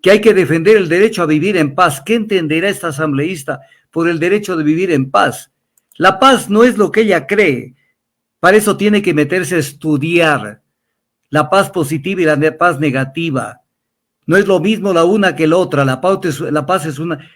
que hay que defender el derecho a vivir en paz. ¿Qué entenderá esta asambleísta por el derecho de vivir en paz? La paz no es lo que ella cree. Para eso tiene que meterse a estudiar la paz positiva y la paz negativa. No es lo mismo la una que la otra. La paz es una,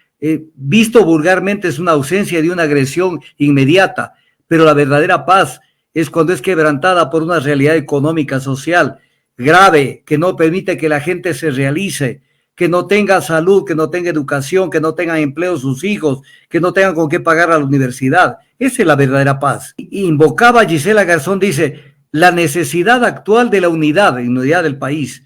visto vulgarmente, es una ausencia de una agresión inmediata, pero la verdadera paz es cuando es quebrantada por una realidad económica, social, grave, que no permite que la gente se realice, que no tenga salud, que no tenga educación, que no tengan empleo sus hijos, que no tengan con qué pagar a la universidad. Esa es la verdadera paz. Invocaba Gisela Garzón, dice, la necesidad actual de la unidad del país.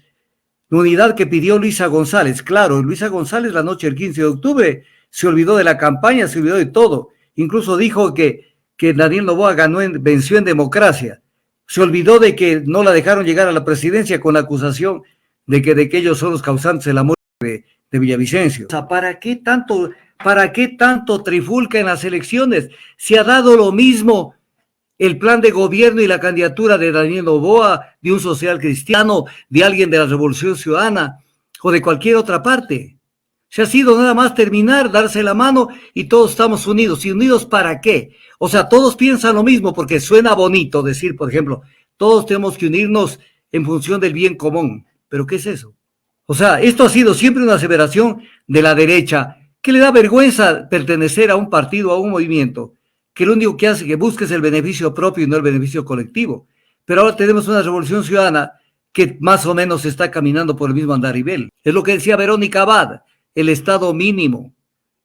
La unidad que pidió Luisa González. Claro, Luisa González la noche del 15 de octubre se olvidó de la campaña, se olvidó de todo. Incluso dijo que Daniel Noboa venció en democracia. Se olvidó de que no la dejaron llegar a la presidencia con la acusación de que ellos son los causantes de la muerte de Villavicencio. O sea, ¿para qué tanto trifulca en las elecciones? Se ha dado lo mismo el plan de gobierno y la candidatura de Daniel Noboa, de un social cristiano, de alguien de la Revolución Ciudadana o de cualquier otra parte. Se ha sido nada más terminar, darse la mano y todos estamos unidos. ¿Y unidos para qué? O sea, todos piensan lo mismo porque suena bonito decir, por ejemplo, todos tenemos que unirnos en función del bien común. ¿Pero qué es eso? O sea, esto ha sido siempre una aseveración de la derecha que le da vergüenza pertenecer a un partido, a un movimiento, que lo único que hace que busque es el beneficio propio y no el beneficio colectivo. Pero ahora tenemos una revolución ciudadana que más o menos está caminando por el mismo andarivel. Es lo que decía Verónica Abad, el Estado mínimo,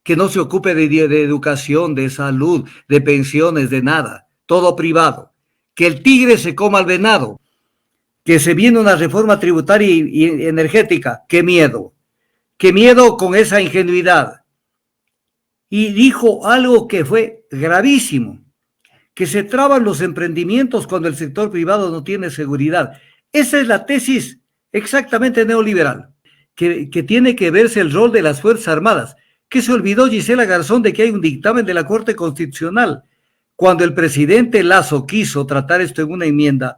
que no se ocupe de educación, de salud, de pensiones, de nada, todo privado. Que el tigre se coma al venado, que se viene una reforma tributaria y energética. ¡Qué miedo! ¡Qué miedo con esa ingenuidad! Y dijo algo que fue gravísimo, que se traban los emprendimientos cuando el sector privado no tiene seguridad. Esa es la tesis exactamente neoliberal, que tiene que verse el rol de las Fuerzas Armadas. ¿Qué se olvidó Gisela Garzón de que hay un dictamen de la Corte Constitucional? Cuando el presidente Lasso quiso tratar esto en una enmienda,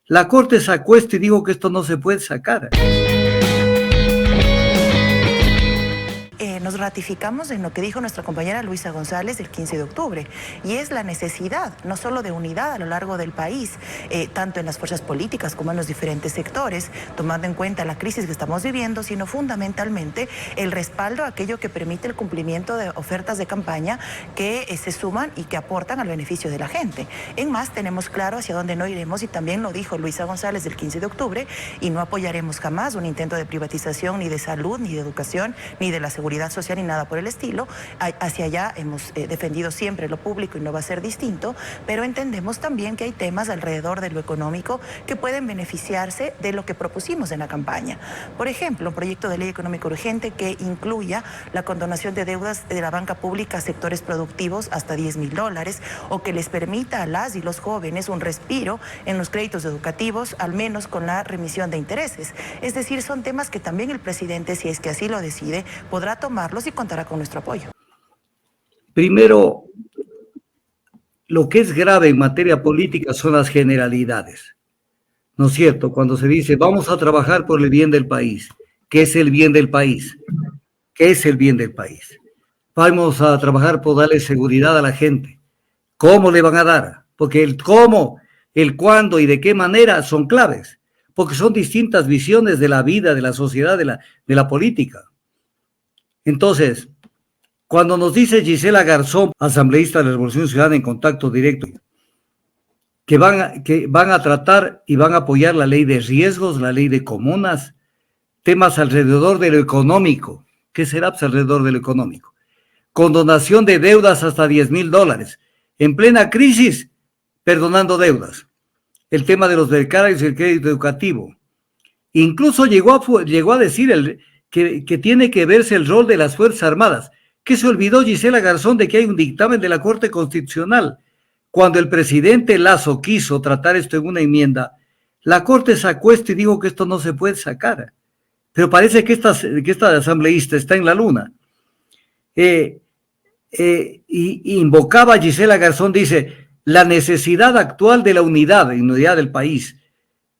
la Corte sacó esto y dijo que esto no se puede sacar. Nos ratificamos en lo que dijo nuestra compañera Luisa González el 15 de octubre, y es la necesidad no solo de unidad a lo largo del país, tanto en las fuerzas políticas como en los diferentes sectores, tomando en cuenta la crisis que estamos viviendo, sino fundamentalmente el respaldo a aquello que permite el cumplimiento de ofertas de campaña que se suman y que aportan al beneficio de la gente. En más, tenemos claro hacia dónde no iremos, y también lo dijo Luisa González el 15 de octubre, y no apoyaremos jamás un intento de privatización ni de salud, ni de educación, ni de la seguridad social, ni nada por el estilo. Hacia allá hemos defendido siempre lo público y no va a ser distinto, pero entendemos también que hay temas alrededor de lo económico que pueden beneficiarse de lo que propusimos en la campaña. Por ejemplo, un proyecto de ley económica urgente que incluya la condonación de deudas de la banca pública a sectores productivos hasta $10,000, o que les permita a las y los jóvenes un respiro en los créditos educativos, al menos con la remisión de intereses. Es decir, son temas que también el presidente, si es que así lo decide, podrá tomarlos y contará con nuestro apoyo. Primero, lo que es grave en materia política son las generalidades, ¿no es cierto? Cuando se dice, vamos a trabajar por el bien del país. ¿Qué es el bien del país? ¿Qué es el bien del país? Vamos a trabajar por darle seguridad a la gente. ¿Cómo le van a dar? Porque el cómo, el cuándo y de qué manera son claves, porque son distintas visiones de la vida, de la sociedad, de la política. Entonces, cuando nos dice Gisela Garzón, asambleísta de la Revolución Ciudadana en contacto directo, que van a tratar y van a apoyar la ley de riesgos, la ley de comunas, temas alrededor de lo económico. ¿Qué será alrededor de lo económico? Condonación de deudas hasta $10,000. En plena crisis, perdonando deudas. El tema de los becarios y el crédito educativo. Incluso llegó a decir que tiene que verse el rol de las Fuerzas Armadas. ¿Qué se olvidó Gisela Garzón de que hay un dictamen de la Corte Constitucional? Cuando el presidente Lasso quiso tratar esto en una enmienda, la Corte sacó esto y dijo que esto no se puede sacar. Pero parece que esta asambleísta está en la luna. Y invocaba a Gisela Garzón, dice, la necesidad actual de la unidad del país.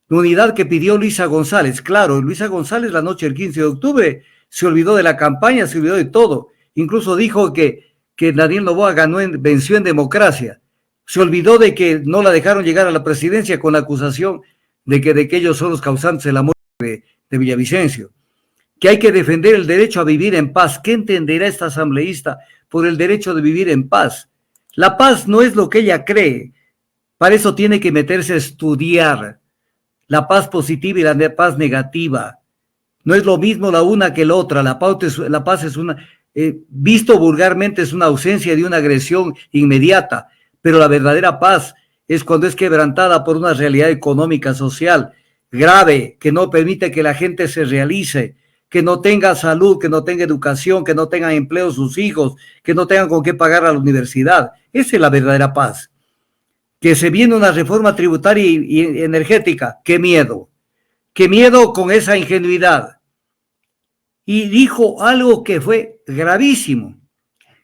La unidad que pidió Luisa González. Claro, Luisa González la noche del 15 de octubre se olvidó de la campaña, se olvidó de todo. Incluso dijo que Daniel Noboa venció en democracia. Se olvidó de que no la dejaron llegar a la presidencia con la acusación de que ellos son los causantes de la muerte de Villavicencio. Que hay que defender el derecho a vivir en paz. ¿Qué entenderá esta asambleísta por el derecho de vivir en paz? La paz no es lo que ella cree. Para eso tiene que meterse a estudiar la paz positiva y la paz negativa. No es lo mismo la una que la otra. La paz es una, visto vulgarmente, es una ausencia de una agresión inmediata, pero la verdadera paz es cuando es quebrantada por una realidad económica, social, grave, que no permite que la gente se realice, que no tenga salud, que no tenga educación, que no tengan empleo sus hijos, que no tengan con qué pagar a la universidad. Esa es la verdadera paz. Que se viene una reforma tributaria y energética. ¡Qué miedo! ¡Qué miedo con esa ingenuidad! Y dijo algo que fue gravísimo,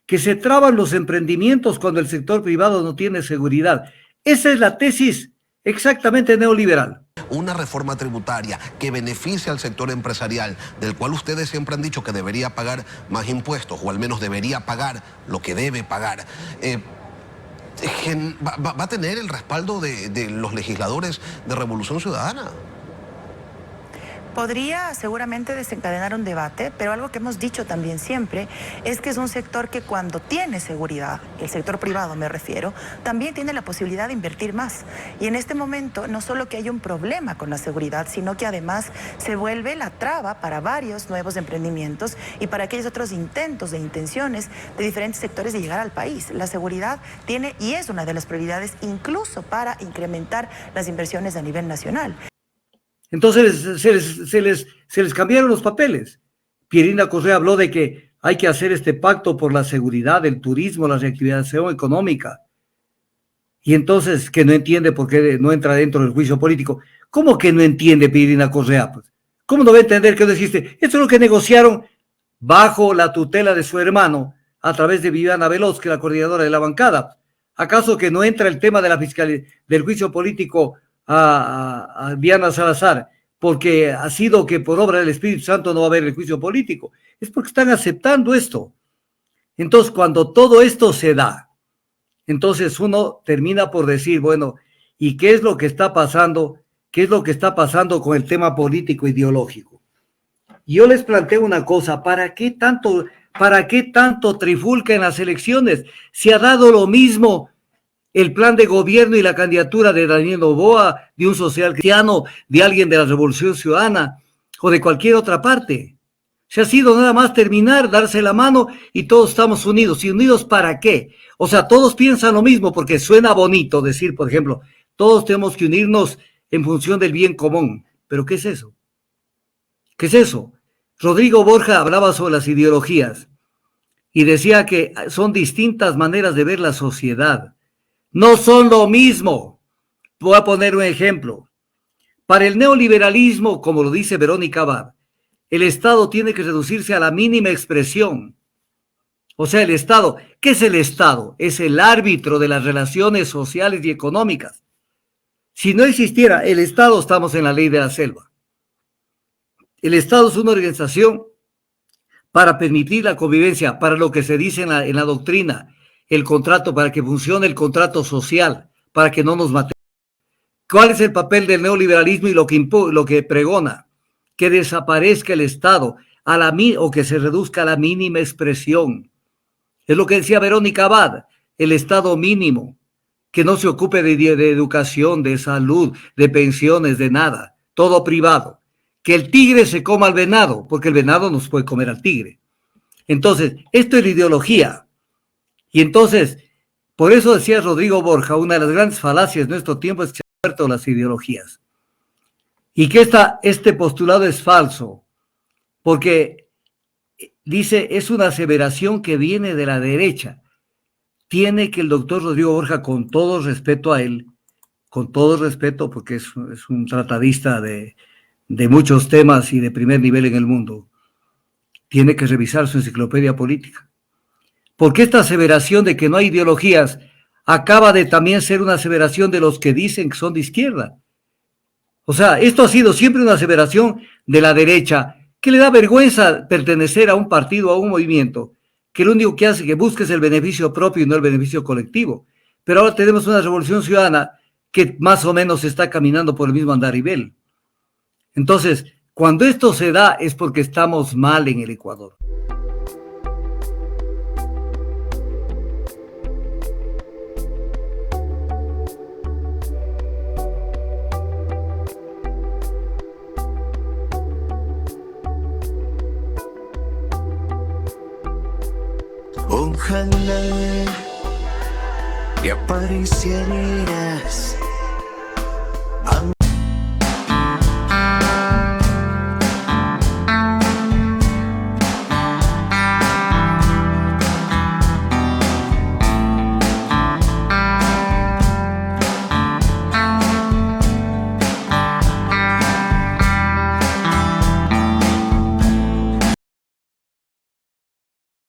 que se traban los emprendimientos cuando el sector privado no tiene seguridad. Esa es la tesis exactamente neoliberal. Una reforma tributaria que beneficie al sector empresarial, del cual ustedes siempre han dicho que debería pagar más impuestos, o al menos debería pagar lo que debe pagar. ¿Va a tener el respaldo de los legisladores de Revolución Ciudadana? Podría seguramente desencadenar un debate, pero algo que hemos dicho también siempre es que es un sector que cuando tiene seguridad, el sector privado me refiero, también tiene la posibilidad de invertir más. Y en este momento no solo que hay un problema con la seguridad, sino que además se vuelve la traba para varios nuevos emprendimientos y para aquellos otros intentos de intenciones de diferentes sectores de llegar al país. La seguridad tiene y es una de las prioridades incluso para incrementar las inversiones a nivel nacional. Entonces se les cambiaron los papeles. Pierina Correa habló de que hay que hacer este pacto por la seguridad, el turismo, la reactivación económica. Y entonces que no entiende por qué no entra dentro del juicio político. ¿Cómo que no entiende Pierina Correa? Pues, ¿cómo no va a entender que no existe? Esto es lo que negociaron bajo la tutela de su hermano a través de Viviana Veloz, que es la coordinadora de la bancada. ¿Acaso que no entra el tema de la fiscalía, del juicio político a Diana Salazar, porque ha sido que por obra del Espíritu Santo no va a haber el juicio político? Es porque están aceptando esto. Entonces, cuando todo esto se da, entonces uno termina por decir, bueno, ¿y qué es lo que está pasando? ¿Qué es lo que está pasando con el tema político ideológico? Yo les planteo una cosa, ¿para qué tanto trifulca en las elecciones? Se ha dado lo mismo el plan de gobierno y la candidatura de Daniel Noboa, de un social cristiano, de alguien de la Revolución Ciudadana o de cualquier otra parte. Se ha sido nada más terminar, darse la mano y todos estamos unidos. ¿Y unidos para qué? O sea, todos piensan lo mismo porque suena bonito decir, por ejemplo, todos tenemos que unirnos en función del bien común. ¿Pero qué es eso? ¿Qué es eso? Rodrigo Borja hablaba sobre las ideologías y decía que son distintas maneras de ver la sociedad. No son lo mismo. Voy a poner un ejemplo. Para el neoliberalismo, como lo dice Verónica Abad, el Estado tiene que reducirse a la mínima expresión. O sea, el Estado, ¿qué es el Estado? Es el árbitro de las relaciones sociales y económicas. Si no existiera el Estado, estamos en la ley de la selva. El Estado es una organización para permitir la convivencia, para lo que se dice en la doctrina, el contrato, para que funcione el contrato social, para que no nos matemos. ¿Cuál es el papel del neoliberalismo y lo que pregona? Que desaparezca el Estado o que se reduzca a la mínima expresión. Es lo que decía Verónica Abad, el Estado mínimo, que no se ocupe de educación, de salud, de pensiones, de nada, todo privado. Que el tigre se coma al venado, porque el venado nos puede comer al tigre. Entonces, esto es la ideología. Y entonces, por eso decía Rodrigo Borja, una de las grandes falacias de nuestro tiempo es que se han muerto las ideologías. Y que este postulado es falso, porque dice, es una aseveración que viene de la derecha. Tiene que el doctor Rodrigo Borja, con todo respeto a él, con todo respeto, porque es un tratadista de muchos temas y de primer nivel en el mundo, tiene que revisar su enciclopedia política. Porque esta aseveración de que no hay ideologías acaba de también ser una aseveración de los que dicen que son de izquierda. O sea, esto ha sido siempre una aseveración de la derecha que le da vergüenza pertenecer a un partido, a un movimiento, que lo único que hace es que busques el beneficio propio y no el beneficio colectivo. Pero ahora tenemos una revolución ciudadana que más o menos está caminando por el mismo andarivel. Entonces, cuando esto se da es porque estamos mal en el Ecuador. Ojalá que aparecieras